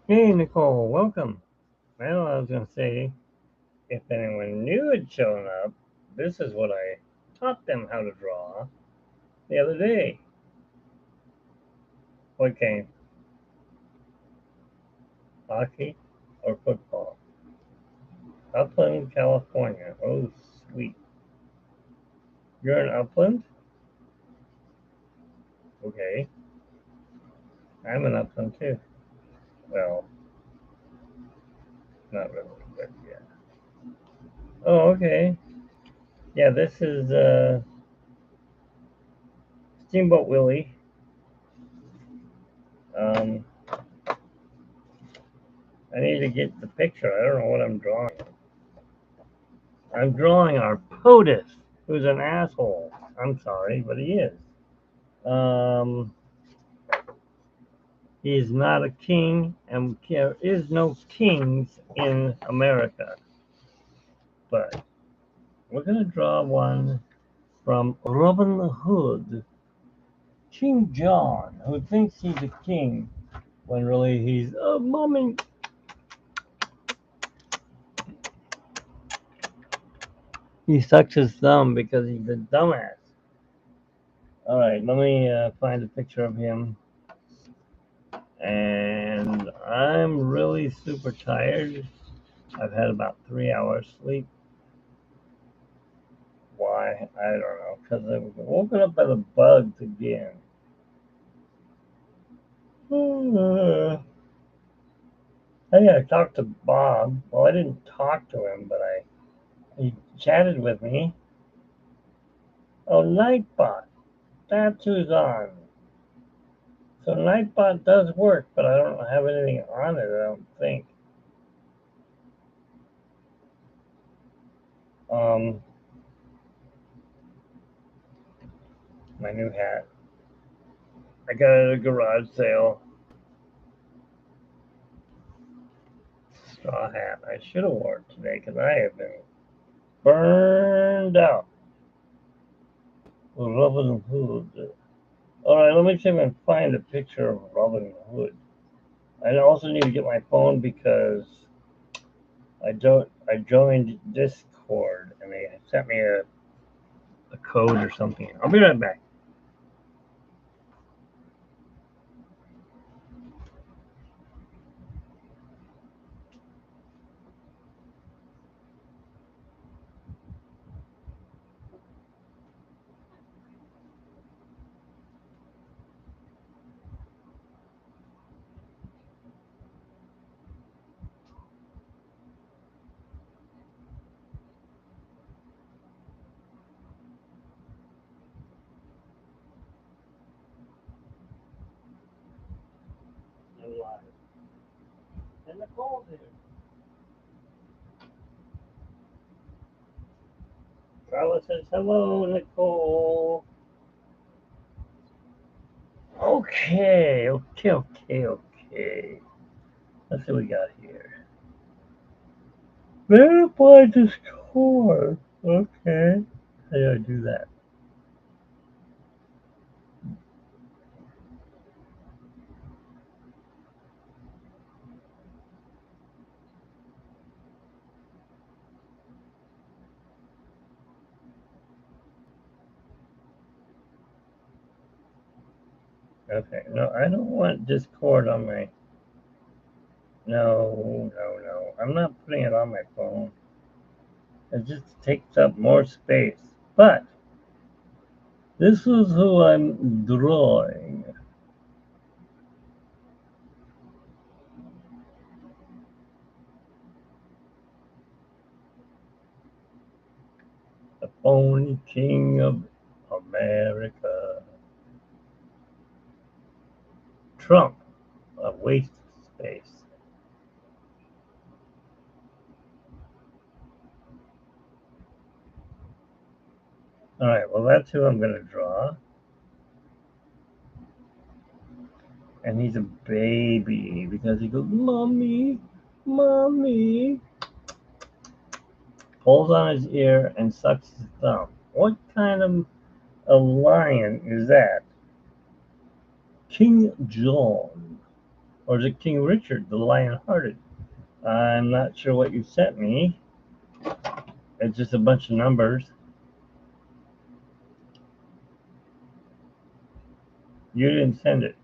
Hey, Nicole, welcome. Well, I was going to say, if anyone new had shown up, this is what I taught them how to draw the other day. What game? Hockey or football? Upland, California. Oh, sweet. You're in Upland? Okay. I'm in Upland too. Well, not really, but yeah. Oh, okay. Yeah, this is Steamboat Willie. Um, I need to get the picture. I don't know what I'm drawing. I'm drawing our POTUS, who's an asshole. I'm sorry, but he is. Um, he's not a king, and there is no kings in America. But we're going to draw one from Robin Hood, King John, who thinks he's a king when really he's a mummy. He sucks his thumb because he's a dumbass. All right, let me find a picture of him. And I'm really super tired. I've had about 3 hours sleep. Why? I don't know. Because I was woken up by the bugs again. I talked to Bob. Well, I didn't talk to him, but he chatted with me. Oh, Nightbot. That's who's on. So Nightbot does work, but I don't have anything on it, I don't think. Um, my new hat. I got it at a garage sale. Straw hat. I should have worn it today because I have been burned out. Robin Hood. All right, let me see if I can find a picture of Robin Hood. I also need to get my phone because I joined Discord and they sent me a code or something. I'll be right back. I'm live. And Nicole's here. Carla says hello, Nicole. Okay. Let's see what we got here. Verify Discord. Okay. How do I do that? Okay. No, I don't want Discord on my. No. I'm not putting it on my phone. It just takes up more space. But this is who I'm drawing. The Phony King of America. Trump. A waste of space. All right, well, that's who I'm going to draw. And he's a baby because he goes, Mommy, Mommy. Pulls on his ear and sucks his thumb. What kind of a lion is that? King John. Or is it King Richard, the Lion-Hearted? I'm not sure what you sent me. It's just a bunch of numbers. You didn't send it.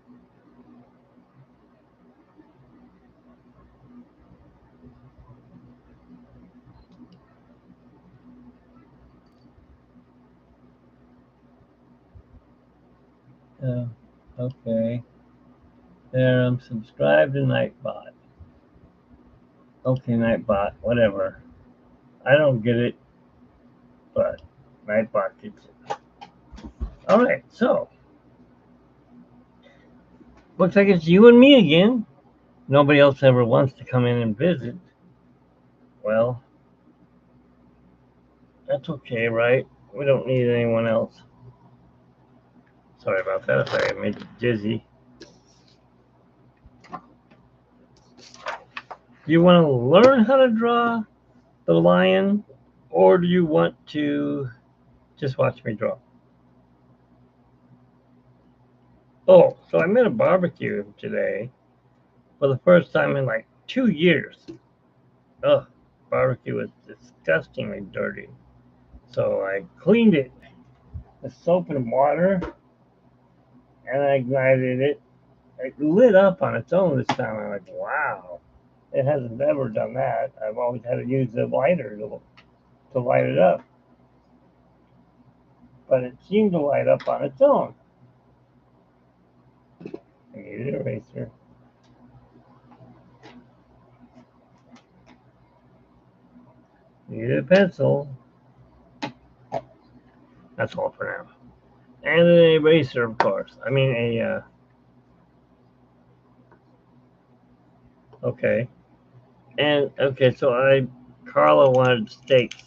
Uh, okay. There, I'm subscribed to Nightbot. Okay, Nightbot, whatever. I don't get it, but Nightbot gets it. Alright, so, looks like it's you and me again. Nobody else ever wants to come in and visit. Well, that's okay, right? We don't need anyone else. Sorry about that if I made you dizzy. Do you want to learn how to draw the lion, or do you want to just watch me draw? Oh, so I'm at a barbecue today for the first time in like 2 years. Ugh, barbecue was disgustingly dirty. So I cleaned it with soap and water, and I ignited it. It lit up on its own this time. I'm like, wow, it hasn't ever done that. I've always had to use the lighter to light it up, but it seemed to light up on its own. I need an eraser. Need a pencil. That's all for now. And an eraser, of course. I mean, okay. And, okay, so Carla wanted steaks.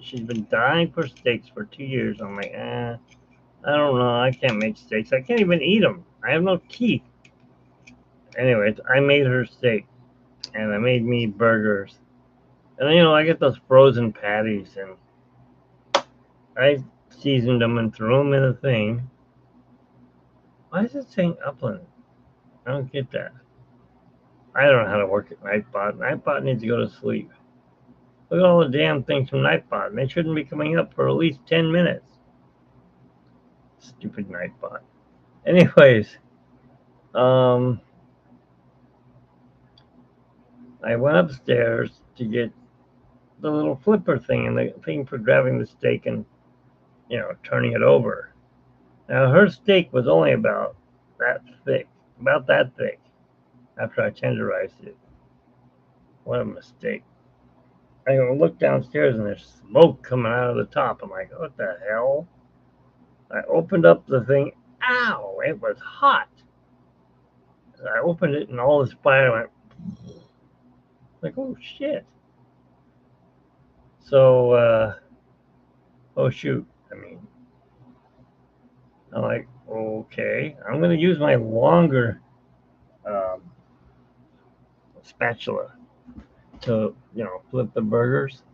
She's been dying for steaks for 2 years. I'm like, I don't know. I can't make steaks. I can't even eat them. I have no teeth. Anyways, I made her steak. And I made me burgers. And, I get those frozen patties. And I seasoned them and threw them in a thing. Why is it saying Upland? I don't get that. I don't know how to work at Nightbot. Nightbot needs to go to sleep. Look at all the damn things from Nightbot. They shouldn't be coming up for at least 10 minutes. Stupid Nightbot. Anyways, I went upstairs to get the little flipper thing and the thing for grabbing the steak and, turning it over. Now, her steak was only about that thick after I tenderized it. What a mistake. I look downstairs and there's smoke coming out of the top. I'm like, what the hell? I opened up the thing. Ow! It was hot. I opened it and all this fire went like, oh shit. So, oh shoot. I'm like, okay. I'm going to use my longer um, spatula to, flip the burgers.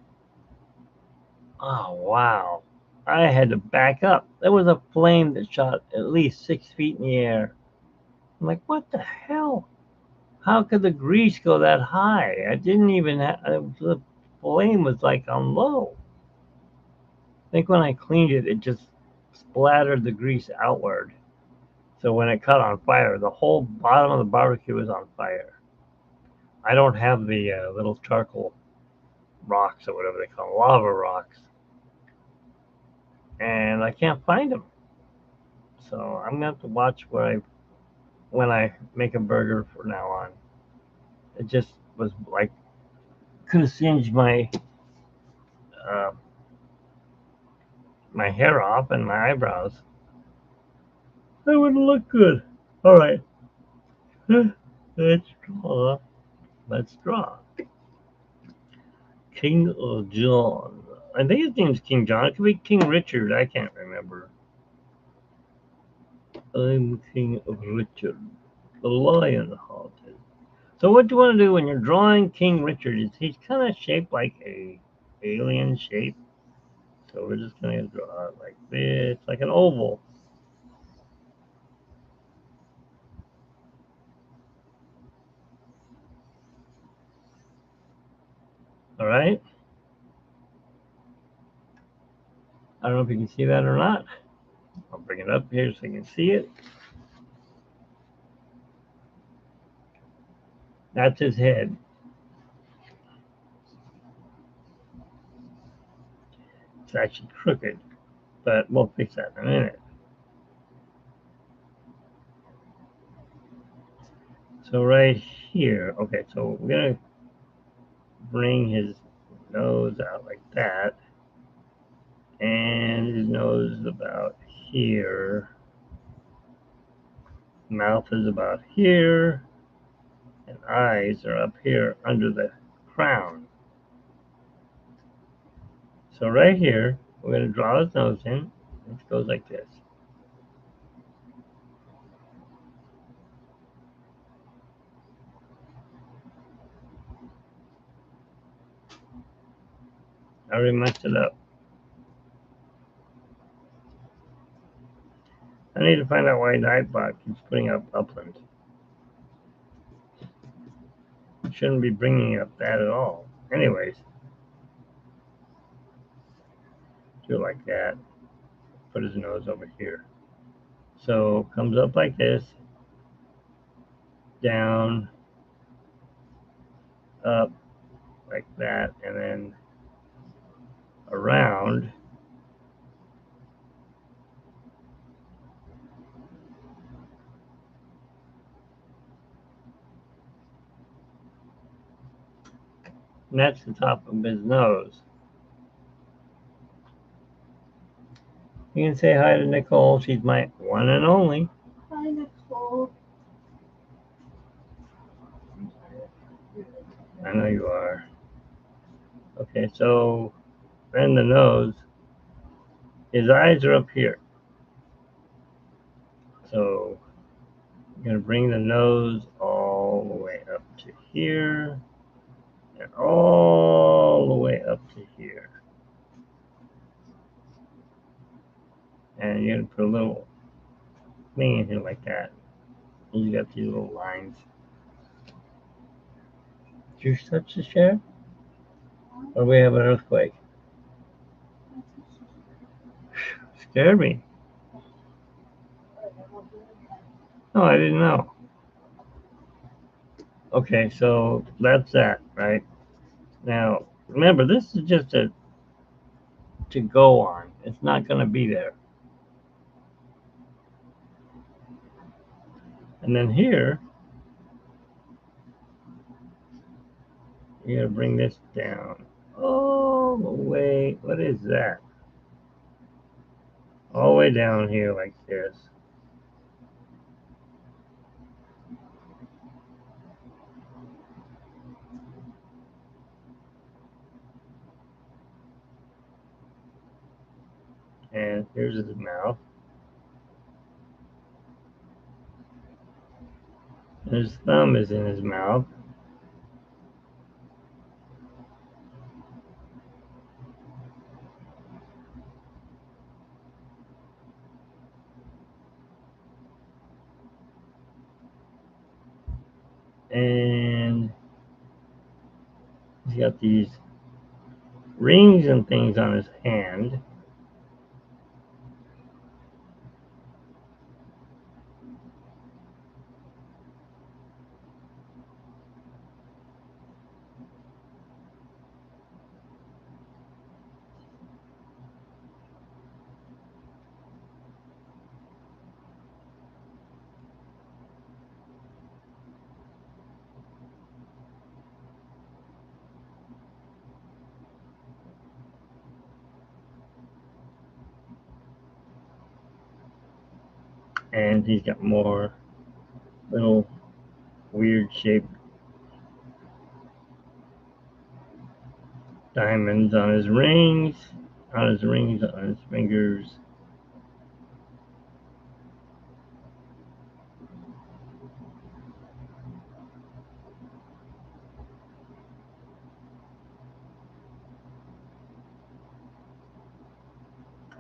Oh, wow. I had to back up. There was a flame that shot at least 6 feet in the air. I'm like, what the hell? How could the grease go that high? I didn't even have, the flame was like on low. I think when I cleaned it, it just splattered the grease outward. So when it caught on fire, the whole bottom of the barbecue was on fire. I don't have the little charcoal rocks or whatever they call them, lava rocks, and I can't find them. So I'm gonna have to watch when I make a burger from now on. It just was like could have singed uh, my hair off and my eyebrows. That wouldn't look good. All right, let's draw. Let's draw. King of John. I think his name's King John. It could be King Richard. I can't remember. I'm King of Richard, the Lion-Hearted. So what do you want to do when you're drawing King Richard? He's kind of shaped like a alien shape. So we're just going to draw it like this, like an oval. All right. I don't know if you can see that or not. I'll bring it up here so you can see it. That's his head. It's actually crooked, but we'll fix that in a minute. So right here, okay, so we're gonna bring his nose out like that, and his nose is about here. Mouth is about here, and eyes are up here under the crown. So right here, we're gonna draw his nose in. It goes like this. I already messed it up. I need to find out why Nightbot keeps putting up upland. It shouldn't be bringing up that at all. Anyways, do it like that. Put his nose over here. So comes up like this, down, up like that, and then around. And that's the top of his nose. You can say hi to Nicole. She's my one and only. Hi, Nicole. I know you are. Okay, so then the nose, his eyes are up here. So I'm going to bring the nose all the way up to here and all the way up to here. And you're going to put a little thing in here like that. And you got these little lines. Did you touch the chair? Or do we have an earthquake? Scared me. No, I didn't know. Okay, so that's that, right? Now, remember, this is just to go on. It's not going to be there. And then here, you're going to bring this down all the way. What is that? All the way down here like this. And here's his mouth. And his thumb is in his mouth. And he's got these rings and things on his hand. And he's got more little weird shaped diamonds on his rings, on his fingers.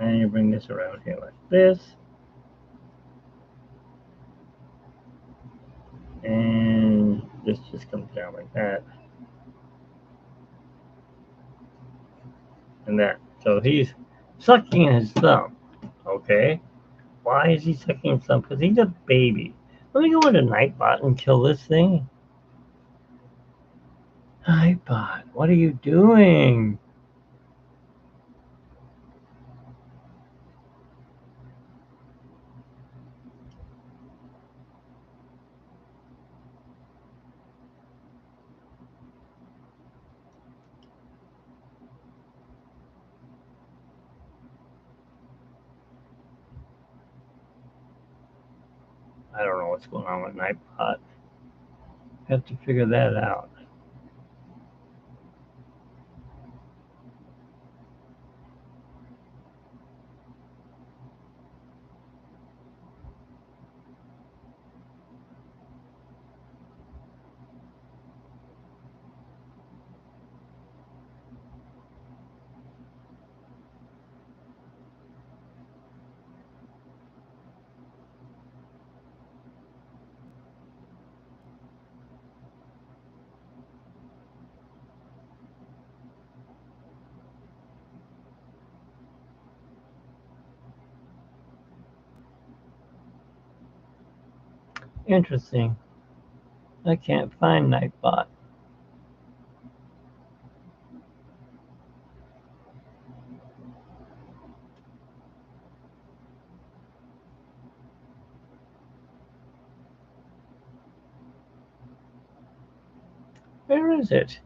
And you bring this around here like this. And this just comes down like that. and that. So he's sucking his thumb. Okay, why is he sucking his thumb? Because he's a baby. Let me go into Nightbot and kill this thing. Nightbot, what are you doing? I don't know what's going on with Nightbot. Have to figure that out. Interesting. I can't find Nightbot. Where is it?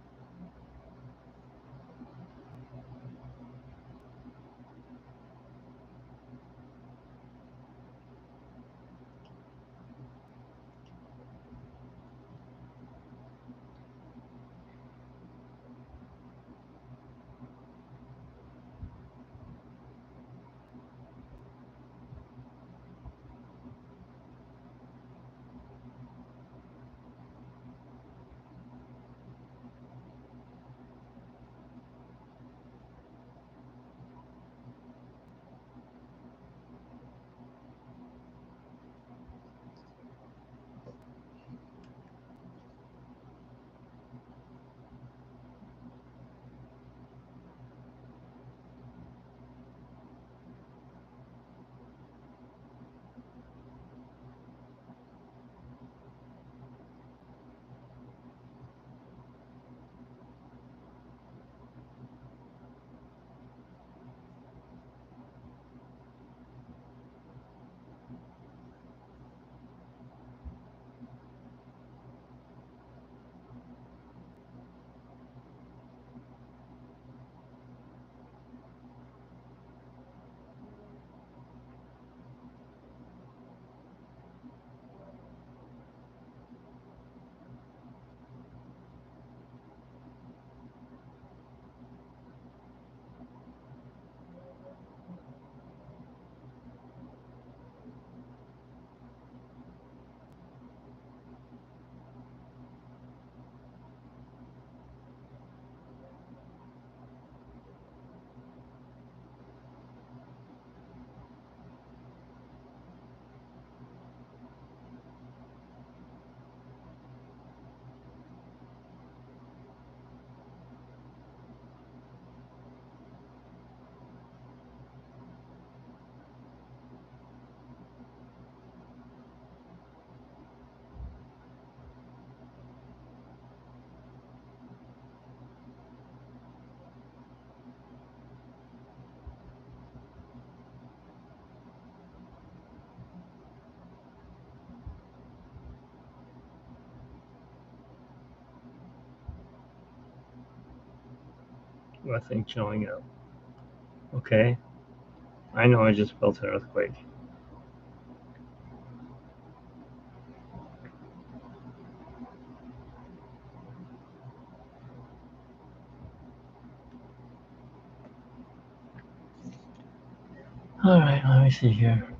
Nothing showing up. Okay. I know I just felt an earthquake. Alright, let me see here.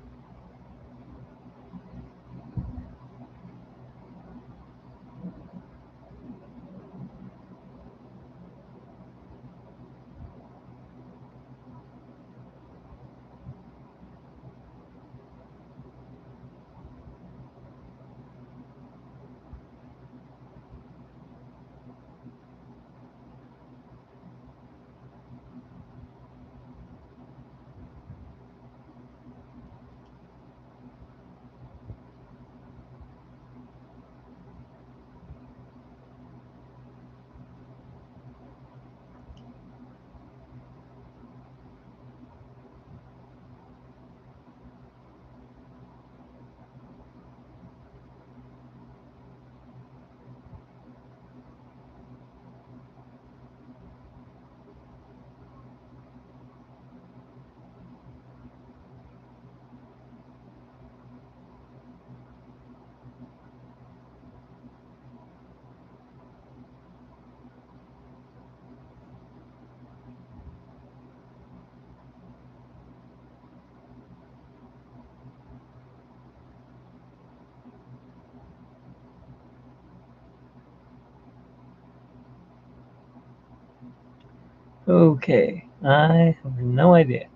Okay, I have no idea.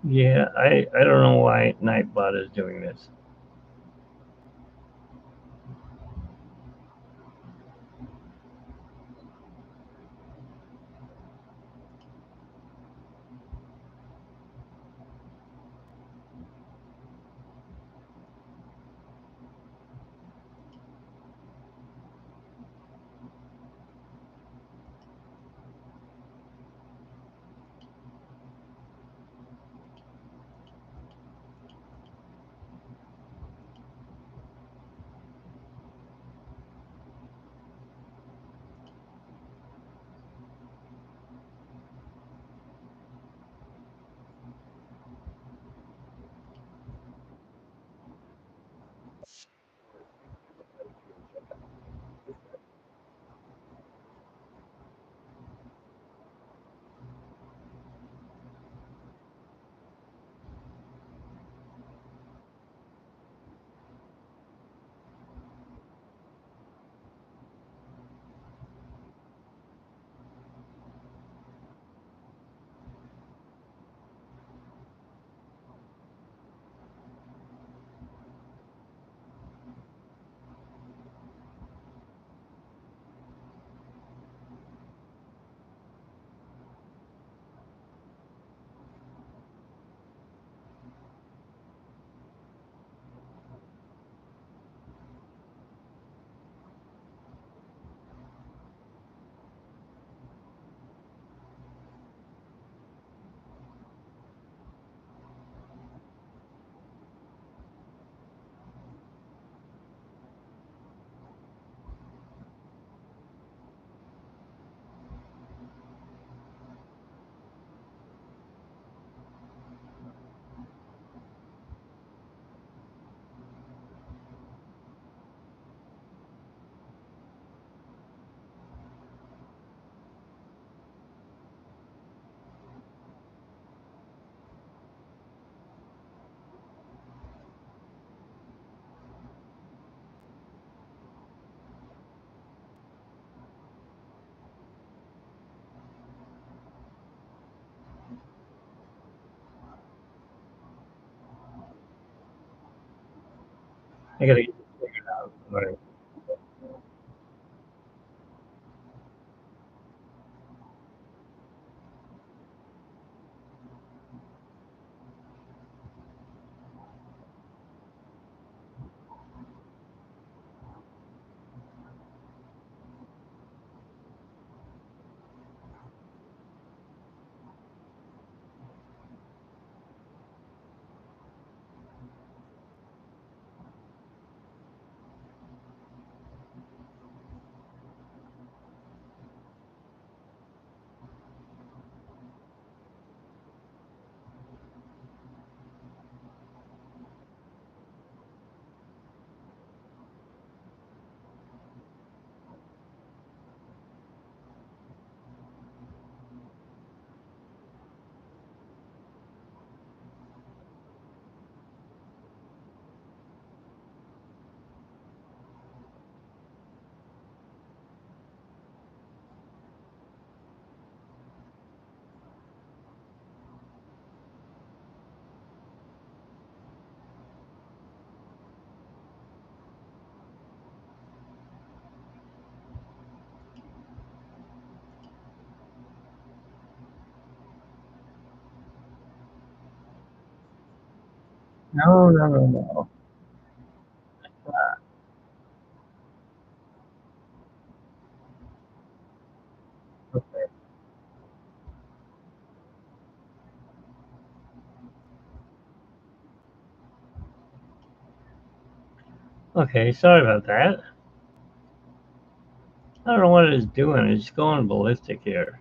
Yeah, I don't know why Nightbot is doing this. I gotta get this figured out. Right. No, no, no, no. Okay. Okay, sorry about that. I don't know what it is doing. It's going ballistic here.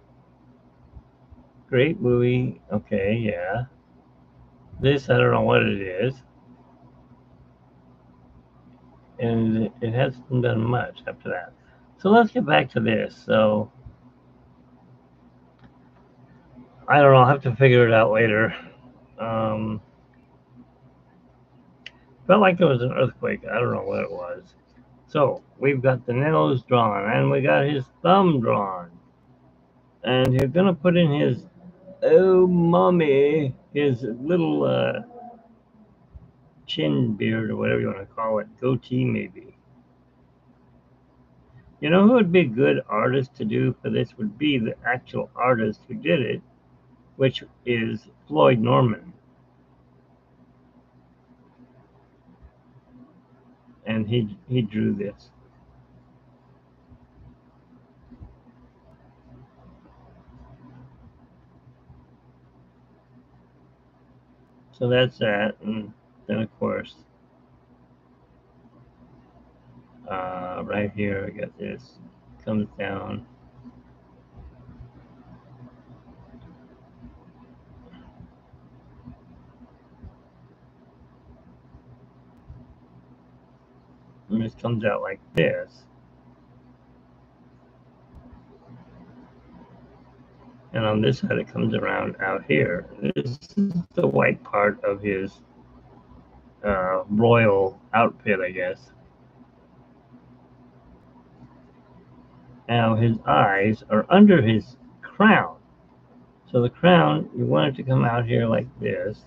Great movie. Okay, yeah. This, I don't know what it is. And it hasn't done much after that. So let's get back to this. So I don't know. I'll have to figure it out later. Um, Felt like there was an earthquake. I don't know what it was. So we've got the nose drawn, and we got his thumb drawn. And you're gonna put in his oh mommy, his little chin beard or whatever you want to call it, goatee maybe. You know who would be a good artist to do for this would be the actual artist who did it, which is Floyd Norman. And he drew this. So that's that. And then of course, right here I got this. Comes down. And this comes out like this. And on this side it comes around out here. This is the white part of his royal outfit, I guess. Now his eyes are under his crown. So the crown, you want it to come out here like this.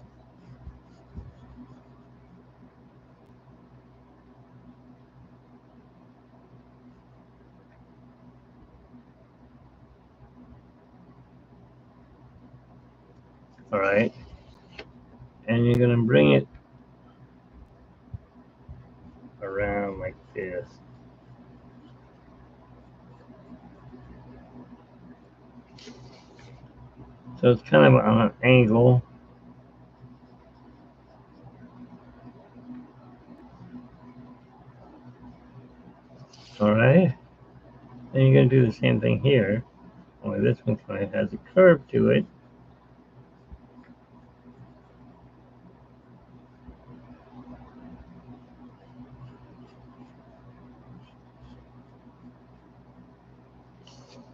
All right. And you're going to bring it around like this. So it's kind of on an angle. All right. And you're going to do the same thing here. Only this one kind of has a curve to it.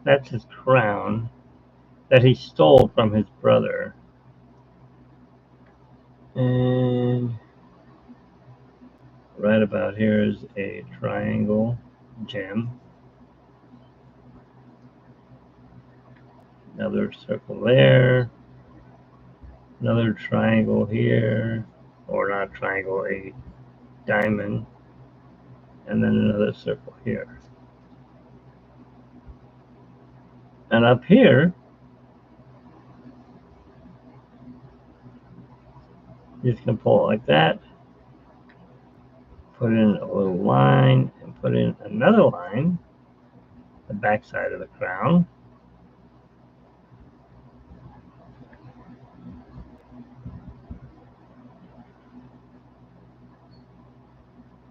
That's his crown that he stole from his brother. And right about here is a triangle gem. Another circle there. Another triangle here. Or not triangle, a diamond. And then another circle here. And up here, you just gonna pull it like that, put in a little line, and put in another line, the back side of the crown.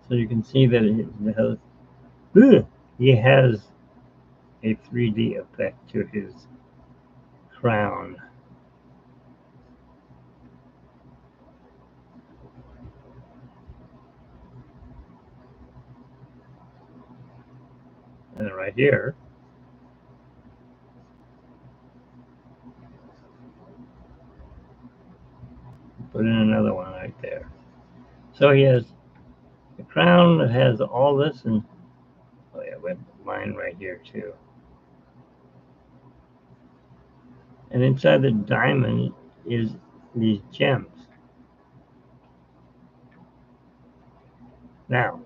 So you can see that he has a 3D effect to his crown. And then right here, put in another one right there. So he has the crown that has all this, and oh yeah, we have mine right here too. And inside the diamond is these gems. Now,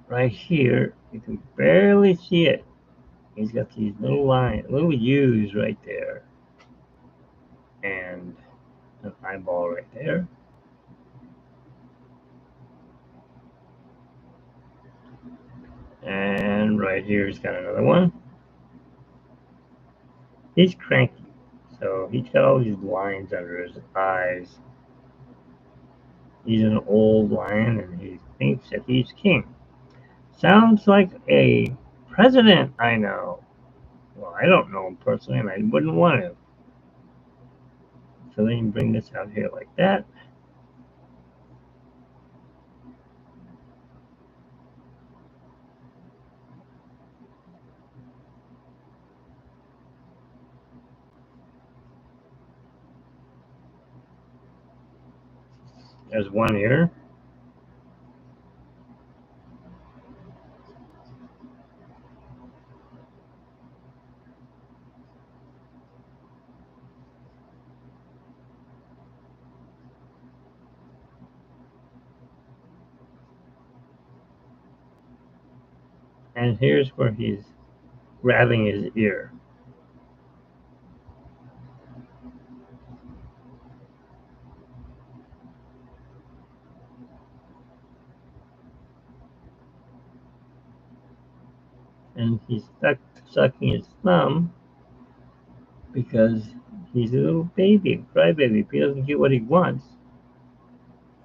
right here, you can barely see it. He's got these little lines, little U's right there, and an eyeball right there. And right here, he's got another one. He's cranky, so he's got all these lines under his eyes. He's an old lion, and he thinks that he's king. Sounds like a president I know. Well, I don't know him personally, and I wouldn't want to. So then you bring this out here like that. There's one ear. And here's where he's grabbing his ear. And he's sucking his thumb because he's a little baby, crybaby. If he doesn't get what he wants,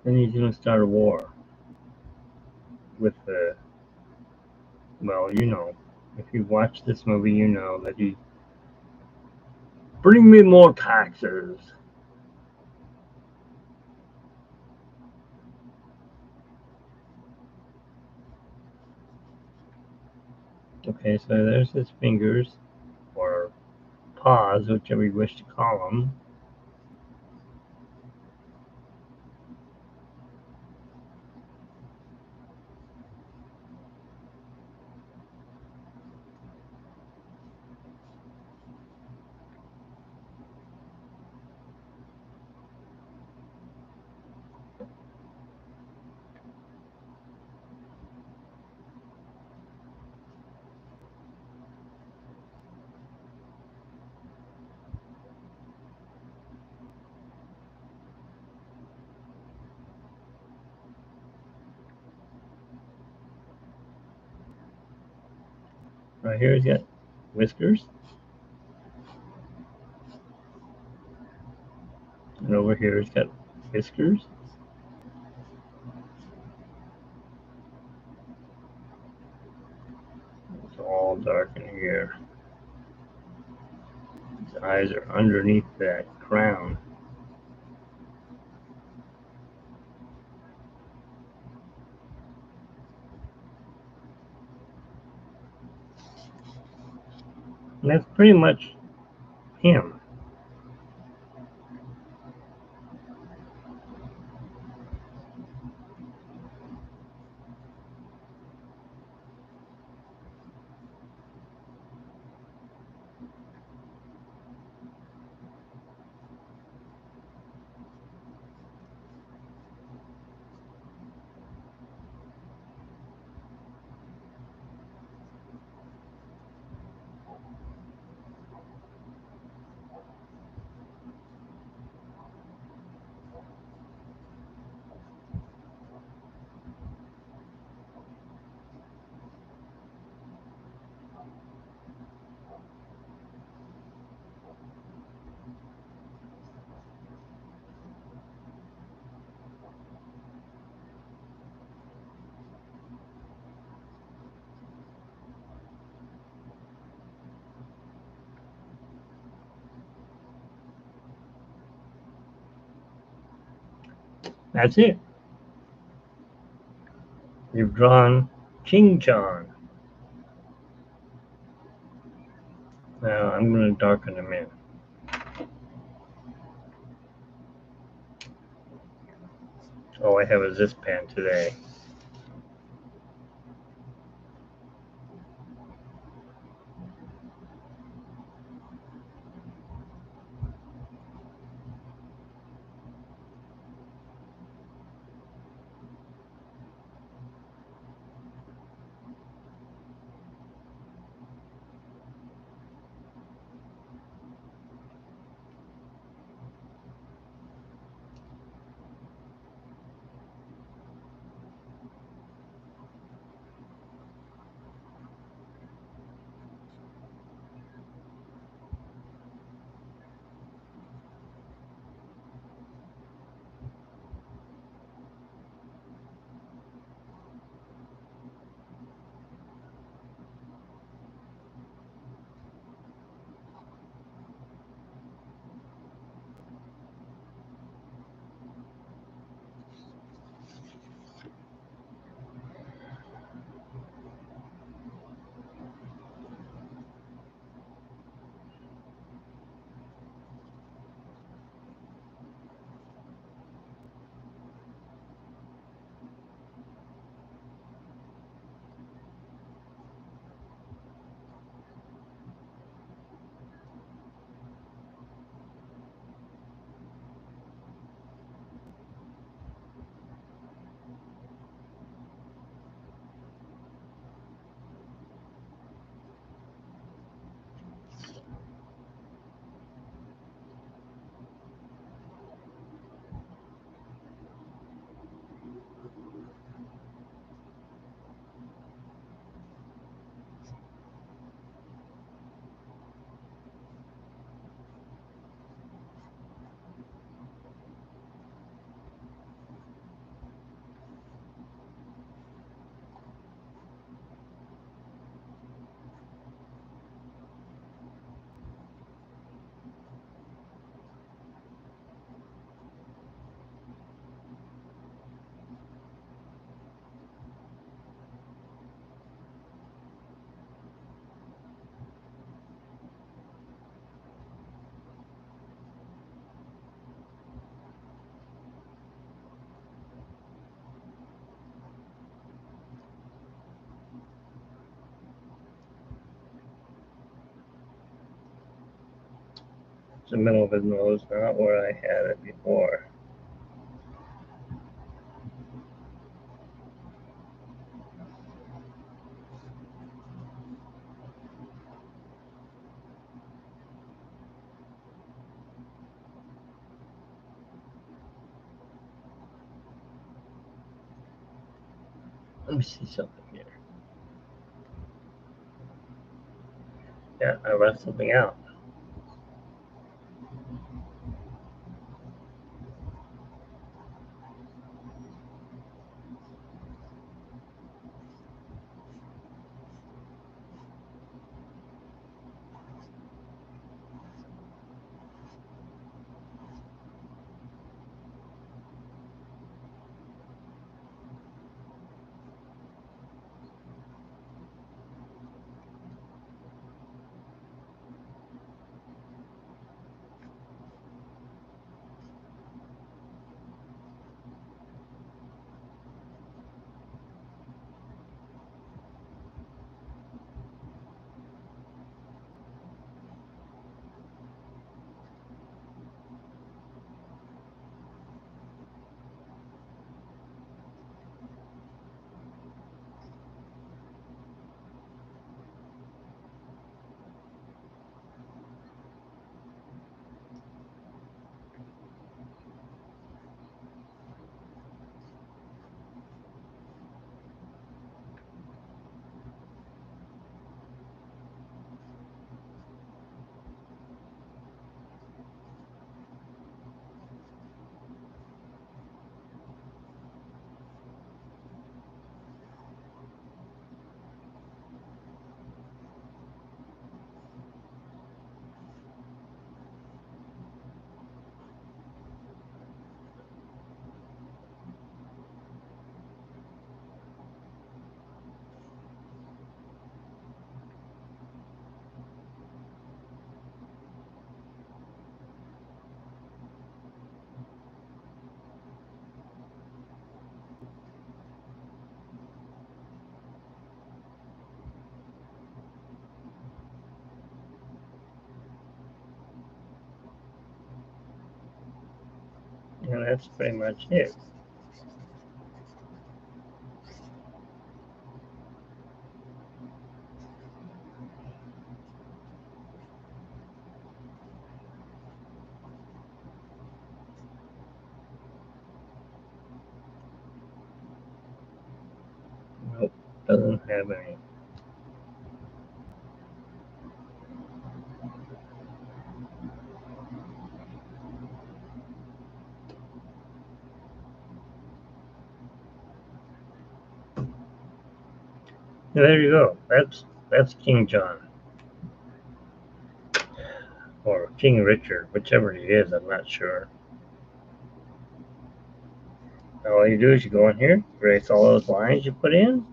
then he's going to start a war with the, well, you know, if you watch this movie, you know that he, bring me more taxes. Okay, so there's his fingers, or paws, whichever you wish to call them. Right here he's got whiskers. And over here he's got whiskers. It's all dark in here. His eyes are underneath that crown. And that's pretty much him. That's it. You've drawn King John. Now I'm going to darken him in. All I have is this pen today. the middle of his nose, not where I had it before. Let me see something here. Yeah, I left something out. And that's pretty much it. Nope, doesn't have any. There you go. That's King John or King Richard, whichever he is. I'm not sure. All you do is you go in here, erase all those lines you put in,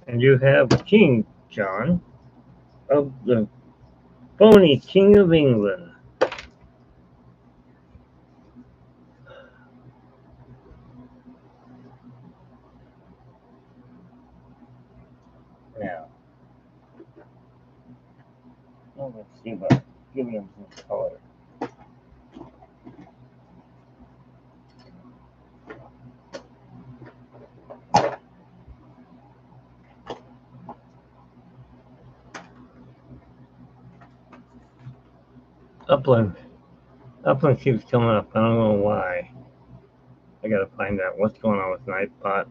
and you have King John of the Phony King of England. Now, let's see about giving him some color. Upland. Upland keeps coming up. I don't know why. I gotta find out what's going on with Nightbot.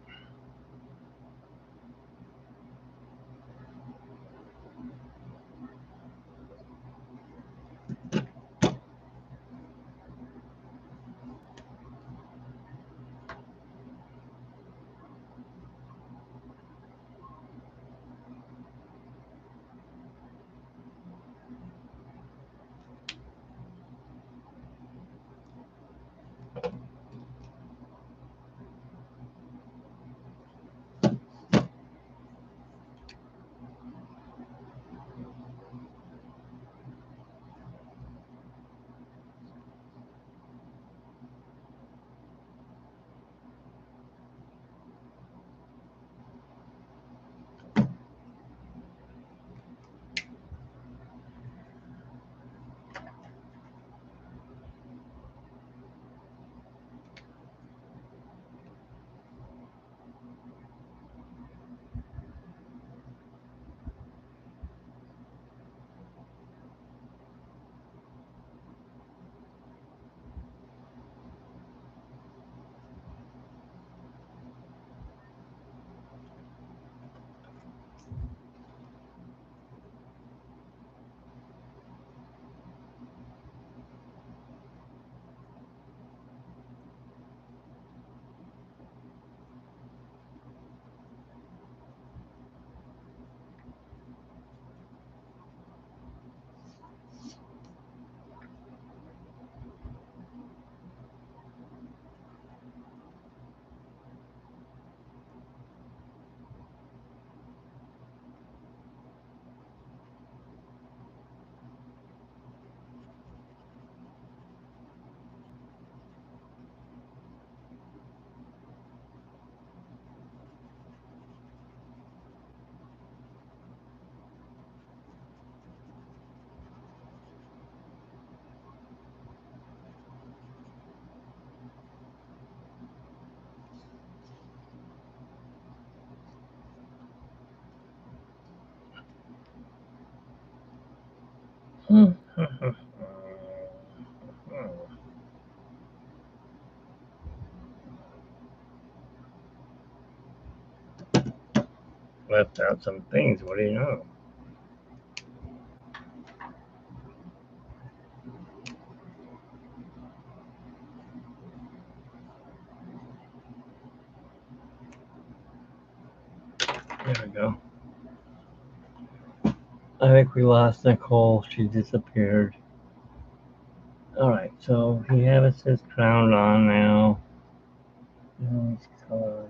Left out some things. What do you know? There we go. I think we lost Nicole. She disappeared. Alright, so he has his crown on now. Those colors,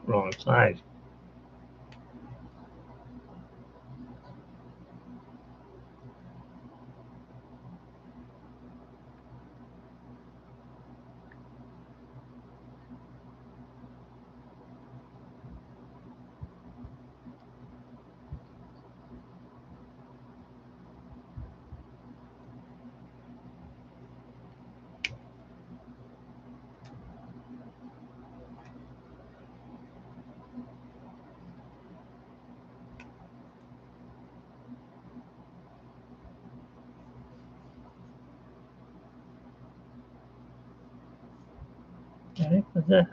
wrong side. heck was that?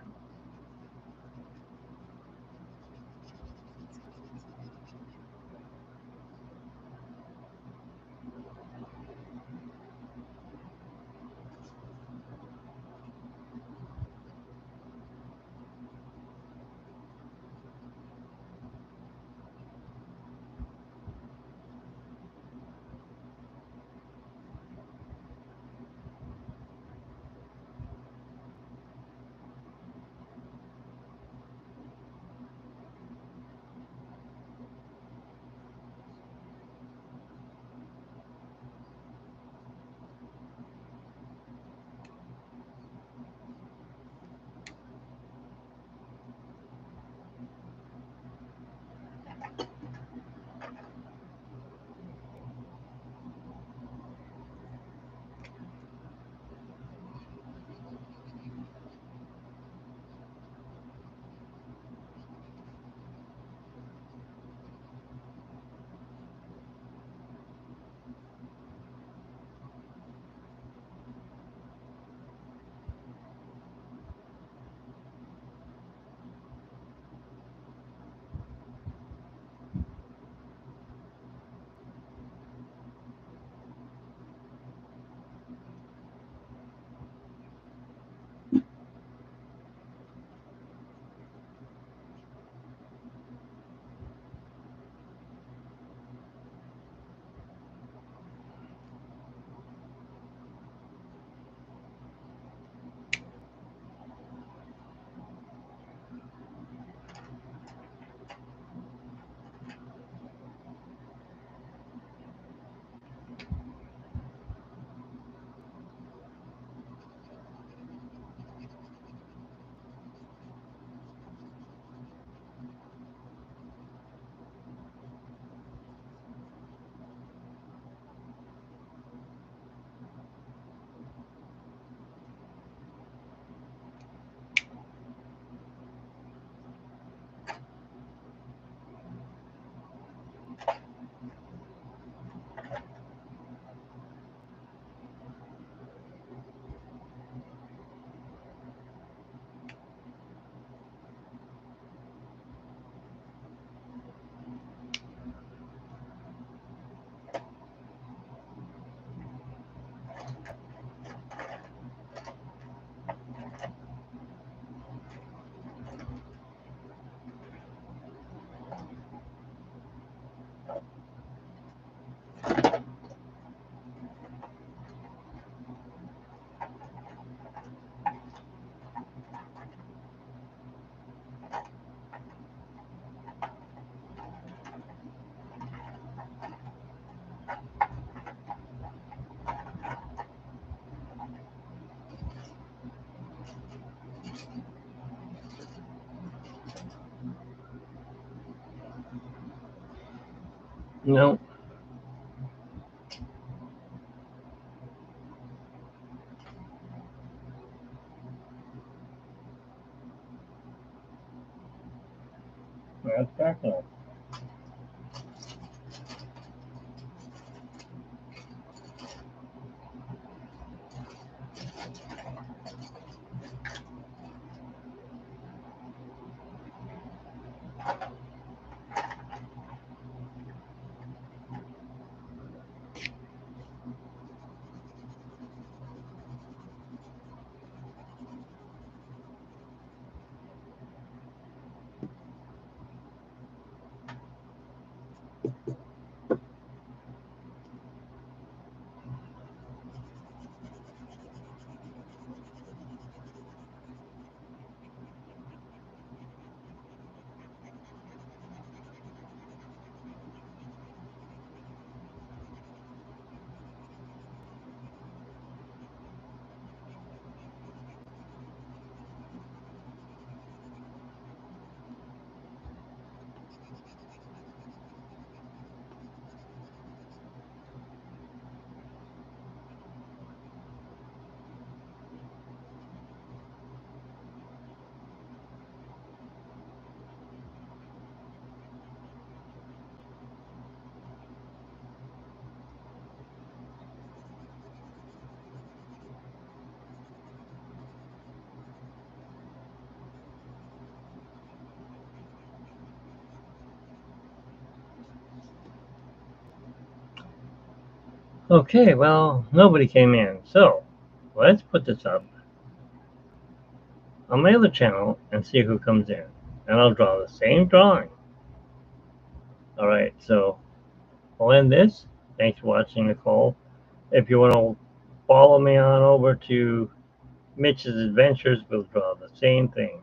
No, exactly. Okay, well, nobody came in, so let's put this up on my other channel and see who comes in. And I'll draw the same drawing. Alright, so I'll end this. Thanks for watching, Nicole. If you want to follow me on over to Mitch's Adventures, we'll draw the same thing.